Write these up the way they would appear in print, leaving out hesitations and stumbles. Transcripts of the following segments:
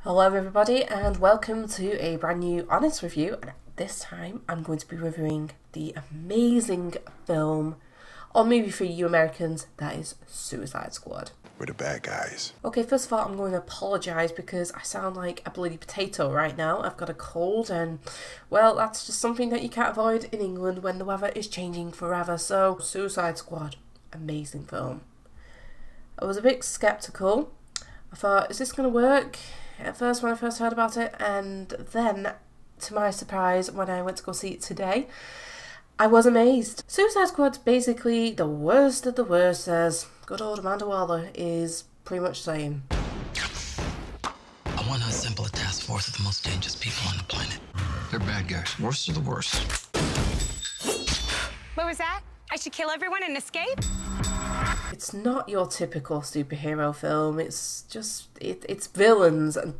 Hello everybody and welcome to a brand new honest review, and this time I'm going to be reviewing the amazing film or movie for you Americans that is Suicide Squad. We're the bad guys. Okay, first of all I'm going to apologise because I sound like a bloody potato right now. I've got a cold and, well, that's just something that you can't avoid in England when the weather is changing forever. So, Suicide Squad, amazing film. I was a bit sceptical. I thought, is this going to work? At first when I first heard about it, and then to my surprise when I went to go see it today, I was amazed. Suicide Squad's basically the worst of the worst, as good old Amanda Waller is pretty much saying. I want to assemble a task force of the most dangerous people on the planet. They're bad guys, worst of the worst. What was that? I should kill everyone and escape? It's not your typical superhero film. It's just, it's villains and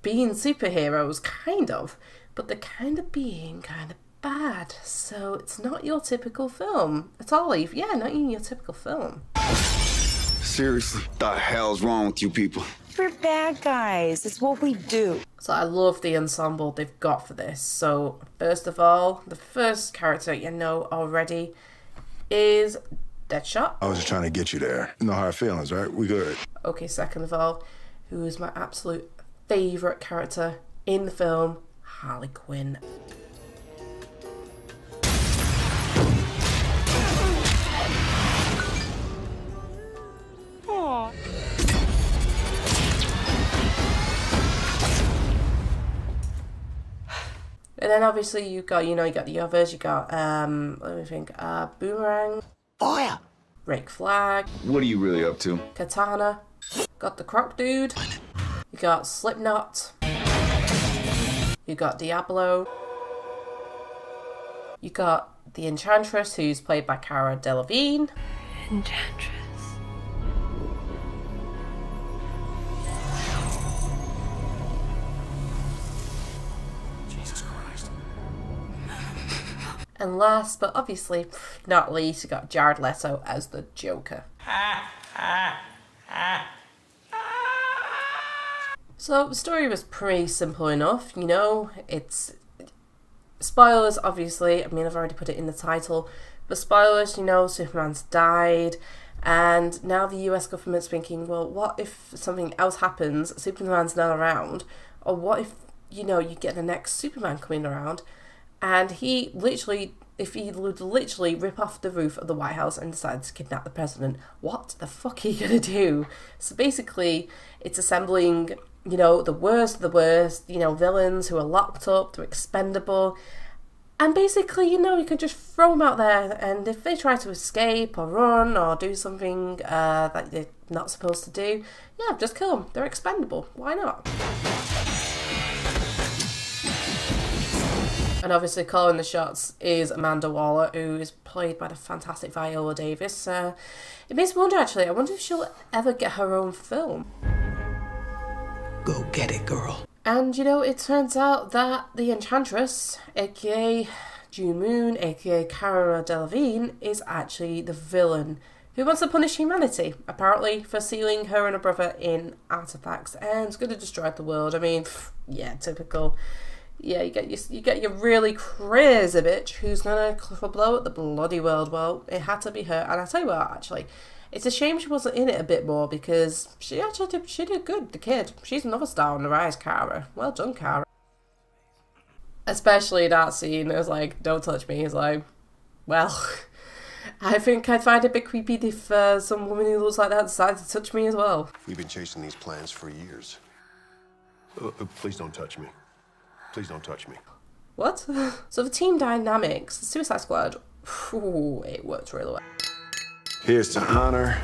being superheroes, kind of, but they're kind of being kind of bad. So it's not your typical film at all, Eve. Yeah, not even your typical film. Seriously, what the hell's wrong with you people? We're bad guys. It's what we do. So I love the ensemble they've got for this. So first of all, the first character you know already is Deadshot. I was just trying to get you there. No hard feelings, right? We good. Okay, second of all, who is my absolute favourite character in the film, Harley Quinn. Aww. And then obviously you got the others. You got let me think, Boomerang, Fire! Rick Flag, What are you really up to? Katana, got the Croc Dude, you got Slipknot, you got Diablo, you got the Enchantress, who's played by Cara Delevingne. Enchantress. Jesus Christ. And last but obviously not least, you got Jared Leto as the Joker. So the story was pretty simple enough, you know. It's spoilers, obviously. I mean, I've already put it in the title, but spoilers, you know, Superman's died, and now the US government's thinking, well, what if something else happens, Superman's not around, or what if, you know, you get the next Superman coming around, and he literally rip off the roof of the White House and decides to kidnap the president, what the fuck are you gonna do? So basically, it's assembling, you know, the worst of the worst, you know, villains who are locked up, they're expendable, and basically, you know, you can just throw them out there, and if they try to escape or run or do something that they're not supposed to do, yeah, just kill them. They're expendable. Why not? And obviously calling the shots is Amanda Waller, who is played by the fantastic Viola Davis. It makes me wonder, actually, I wonder if she'll ever get her own film. Go get it, girl. And, you know, it turns out that the Enchantress, aka June Moon, aka Cara Delevingne, is actually the villain who wants to punish humanity, apparently, for sealing her and her brother in artifacts and is going to destroy the world. I mean, yeah, typical. Yeah, you get your really crazy bitch who's gonna blow up the bloody world. Well, it had to be her, and I tell you what, actually, it's a shame she wasn't in it a bit more, because she did good. The kid, she's another star on the rise, Cara. Well done, Cara. Especially that scene, it was like, don't touch me. It's like, well, I think I'd find it a bit creepy if some woman who looks like that decided to touch me as well. We've been chasing these plans for years. Please don't touch me. Please don't touch me. What? So the team dynamics, the Suicide Squad, ooh, it worked really well. Here's to honor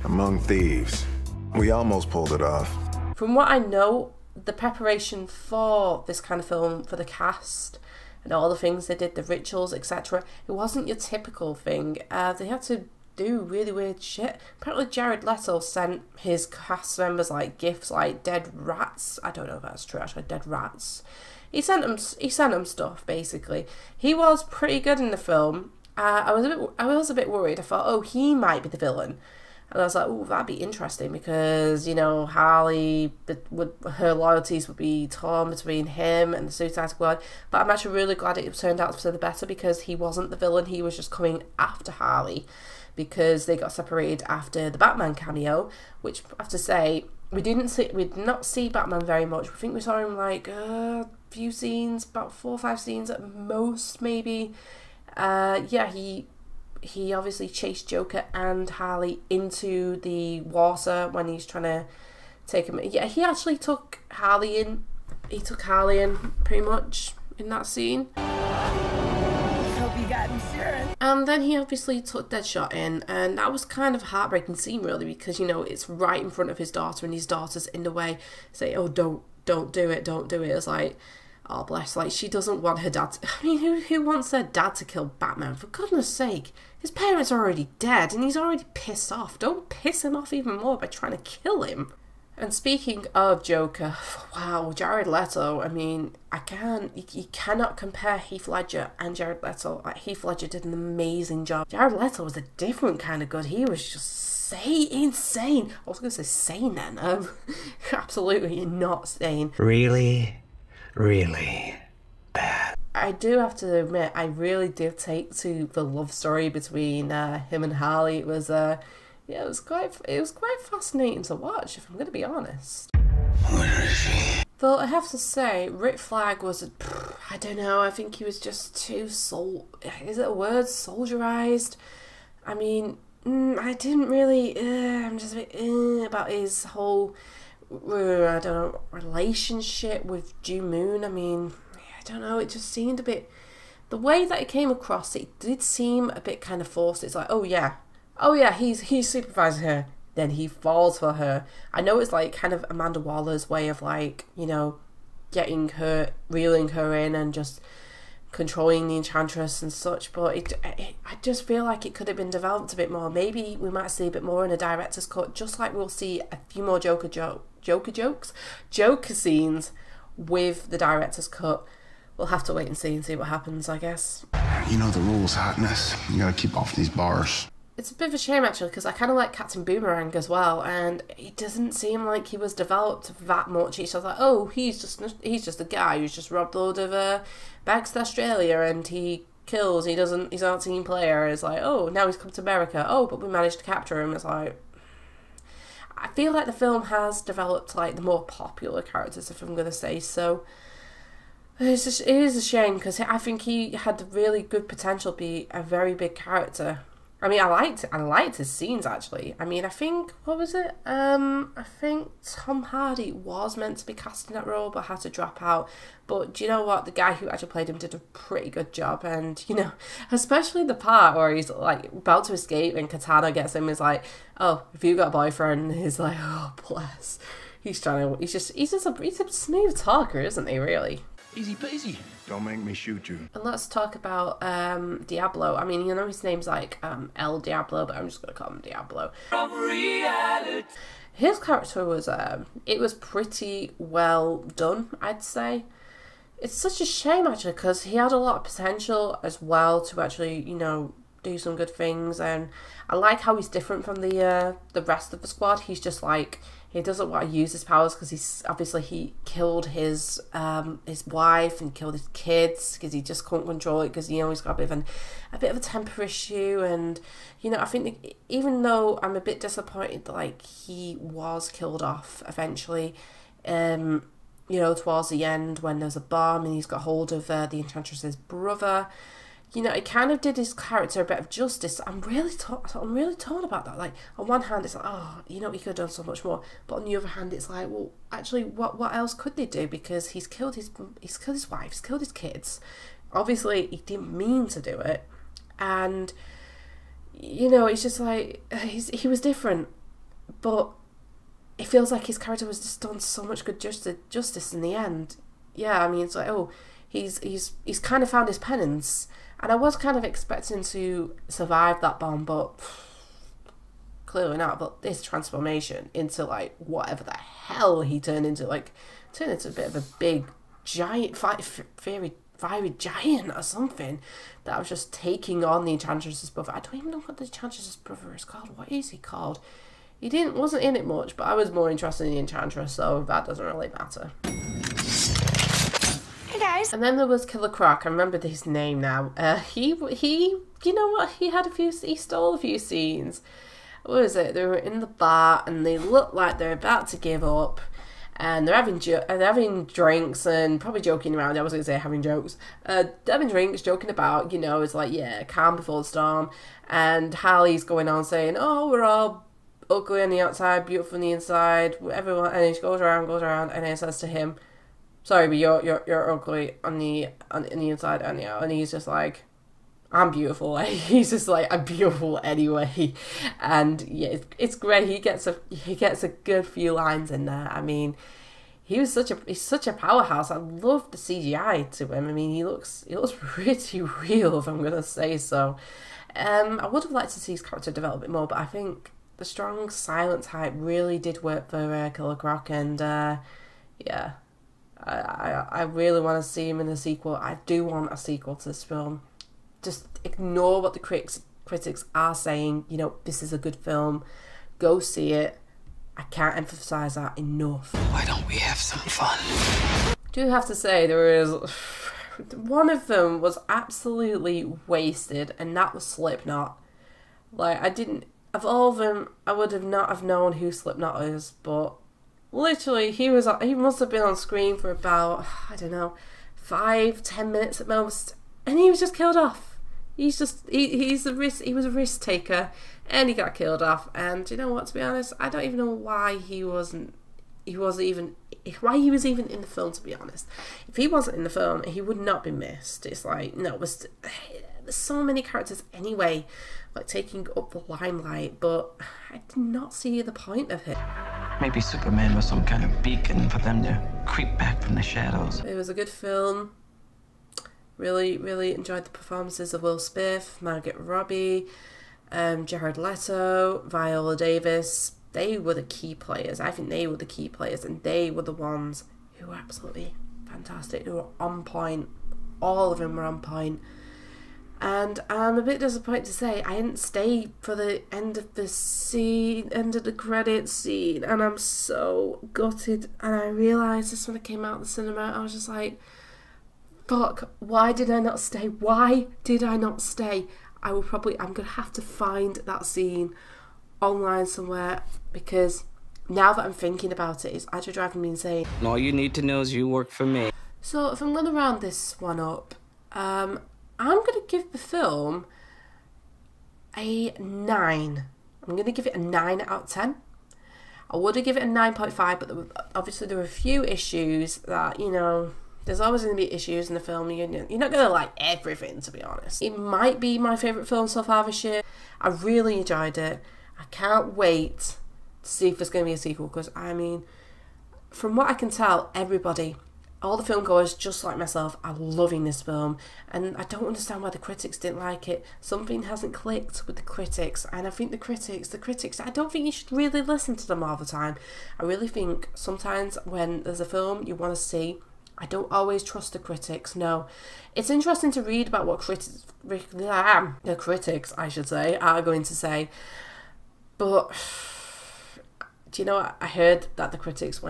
among thieves. We almost pulled it off. From what I know, the preparation for this kind of film, for the cast and all the things they did, the rituals, etc., it wasn't your typical thing. They had to do really weird shit. Apparently Jared Leto sent his cast members like gifts like dead rats. I don't know if that's true, actually, dead rats. He sent them stuff, basically. He was pretty good in the film. I was a bit worried. I thought, oh, he might be the villain. And I was like, oh, that'd be interesting because, you know, Harley, her loyalties would be torn between him and the Suicide Squad. But I'm actually really glad it turned out for the better because he wasn't the villain. He was just coming after Harley because they got separated after the Batman cameo, which I have to say, we did not see Batman very much. I think we saw him like a few scenes, about 4 or 5 scenes at most, maybe. Yeah, he obviously chased Joker and Harley into the water when he's trying to take him. Yeah, he actually took Harley in. He took Harley in pretty much in that scene. Hope you got insurance. And then he obviously took Deadshot in, and that was kind of a heartbreaking scene really because, you know, it's right in front of his daughter and his daughter's in the way, say, oh, don't do it, don't do it. It's like, oh bless, like she doesn't want her dad to, I mean, who wants their dad to kill Batman, for goodness sake? His parents are already dead and he's already pissed off. Don't piss him off even more by trying to kill him. And speaking of Joker, wow, Jared Leto, I mean, you cannot compare Heath Ledger and Jared Leto. Like, Heath Ledger did an amazing job. Jared Leto was a different kind of good. He was just insane. I was going to say sane then. Absolutely not sane. Really bad. I do have to admit, I really did take to the love story between him and Harley. It was yeah, it was quite fascinating to watch, if I'm going to be honest. Where is she? Though I have to say, Rick Flag was, I don't know, I think he was just too is it a word? Soldierized? I mean, I didn't really, I'm just a bit about his whole, I don't know, relationship with June Moon. I mean, I don't know, it just seemed a bit, the way that it came across, it did seem a bit kind of forced. It's like, oh yeah, he's supervising her, then he falls for her. I know it's like kind of Amanda Waller's way of, like, you know, getting her, reeling her in and just controlling the Enchantress and such, but I just feel like it could have been developed a bit more. Maybe we might see a bit more in a director's cut, just like we'll see a few more Joker scenes with the director's cut. We'll have to wait and see what happens, I guess. You know the rules, Hotness. You gotta keep off these bars. It's a bit of a shame actually, because I kind of like Captain Boomerang as well, and it doesn't seem like he was developed that much. He's just like, oh, he's just a guy who's just robbed a load of bags to Australia and he kills. He's not a team player. It's like, oh, now he's come to America. Oh, but we managed to capture him. It's like, I feel like the film has developed like the more popular characters, if I'm gonna say so. It is a shame because I think he had really good potential to be a very big character. I mean, I liked his scenes actually. I mean, I think, what was it? I think Tom Hardy was meant to be cast in that role but had to drop out. But do you know what? The guy who actually played him did a pretty good job. And, you know, especially the part where he's like about to escape and Katana gets him, is like, oh, if you got a boyfriend, he's like, oh, bless. He's just a smooth talker, isn't he, really? Easy peasy. Don't make me shoot you. And let's talk about Diablo. I mean, you know his name's like El Diablo, but I'm just gonna call him Diablo. From reality. His character was it was pretty well done, I'd say. It's such a shame actually because he had a lot of potential as well to actually, you know, do some good things, and I like how he's different from the rest of the squad. He's just like, he doesn't want to use his powers because he killed his wife and killed his kids because he just couldn't control it because, you know, he's got a bit of a temper issue. And, you know, I think even though I'm a bit disappointed that like he was killed off eventually, you know, towards the end when there's a bomb and he's got hold of the Enchantress's brother. You know, it kind of did his character a bit of justice. I'm really torn about that. Like, on one hand, it's like, oh, you know, he could have done so much more. But on the other hand, it's like, well, actually, what else could they do? Because he's killed his wife, he's killed his kids. Obviously, he didn't mean to do it, and you know, it's just like he was different, but it feels like his character was just done so much good justice in the end. Yeah, I mean, it's like, oh, he's kind of found his penance. And I was kind of expecting to survive that bomb, but clearly not. But this transformation into like whatever the hell he turned into a bit of a big, giant, fiery fiery giant or something that was just taking on the Enchantress's brother. I don't even know what the Enchantress's brother is called. What is he called? He wasn't in it much, but I was more interested in the Enchantress, so that doesn't really matter. Hey guys. And then there was Killer Croc. I remember his name now. He, you know what? He stole a few scenes. What was it? They were in the bar and they looked like they're about to give up. And they're having drinks and probably joking around. I was going to say having jokes. Having drinks, joking about, you know, it's like, yeah, calm before the storm. And Harley's going on saying, oh, we're all ugly on the outside, beautiful on the inside. Everyone, and he goes around, and he says to him, sorry, but you're ugly on the inside, and he's just like, I'm beautiful. He's just like, I'm beautiful anyway. And yeah, it's great. He gets a good few lines in there. I mean, he's such a powerhouse. I love the CGI to him. I mean, he looks pretty real, if I'm gonna say so. I would have liked to see his character develop a bit more, but I think the strong silent type really did work for Killer Croc, and yeah, I really want to see him in a sequel. I do want a sequel to this film. Just ignore what the critics are saying. You know, this is a good film. Go see it. I can't emphasize that enough. Why don't we have some fun? I do have to say, there is one of them was absolutely wasted, and that was Slipknot. Like, of all of them, I would have not have known who Slipknot is, but literally, he must have been on screen for about, I don't know, 5-10 minutes at most, and he was just killed off. He was a risk taker, and he got killed off. And you know what? To be honest, I don't even know why he was even in the film. To be honest, if he wasn't in the film, he would not be missed. It's like, no, there's so many characters anyway, like taking up the limelight, but I did not see the point of it. Maybe Superman was some kind of beacon for them to creep back from the shadows. It was a good film. Really, really enjoyed the performances of Will Smith, Margot Robbie, Jared Leto, Viola Davis. They were the key players. I think they were the key players, and they were the ones who were absolutely fantastic, who were on point. All of them were on point. And I'm a bit disappointed to say I didn't stay for the end of the credits scene, and I'm so gutted. And I realised this when I came out of the cinema. I was just like, fuck, why did I not stay? Why did I not stay? I'm going to have to find that scene online somewhere, because now that I'm thinking about it, it's actually driving me insane. All you need to know is you work for me. So if I'm going to round this one up, I'm going to give the film a 9. I'm going to give it a 9 out of 10. I would have given it a 9.5, but obviously there were a few issues that, you know, there's always going to be issues in the film. You're not going to like everything, to be honest. It might be my favourite film so far this year. I really enjoyed it. I can't wait to see if there's going to be a sequel, because, I mean, from what I can tell, everybody, all the film goers, just like myself, are loving this film, and I don't understand why the critics didn't like it. Something hasn't clicked with the critics, and I think the critics, I don't think you should really listen to them all the time. I really think sometimes when there's a film you want to see, I don't always trust the critics. No, it's interesting to read about what the critics, I should say, are going to say, but do you know what? I heard that the critics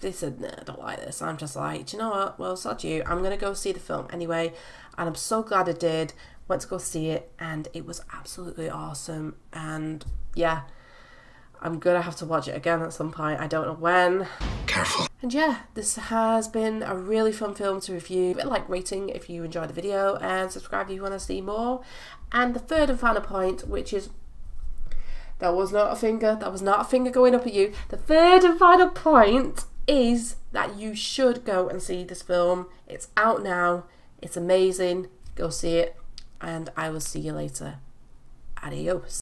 they said, nah, I don't like this. I'm just like, do you know what? Well, sod you. I'm going to go see the film anyway, and I'm so glad I did. Went to go see it, and it was absolutely awesome. And yeah, I'm going to have to watch it again at some point. I don't know when. Careful. And yeah, this has been a really fun film to review. Give it a like rating if you enjoyed the video, and subscribe if you want to see more. And the third and final point, which is, that was not a finger going up at you. The third and final point is that you should go and see this film. It's out now. It's amazing. Go see it. And I will see you later. Adios.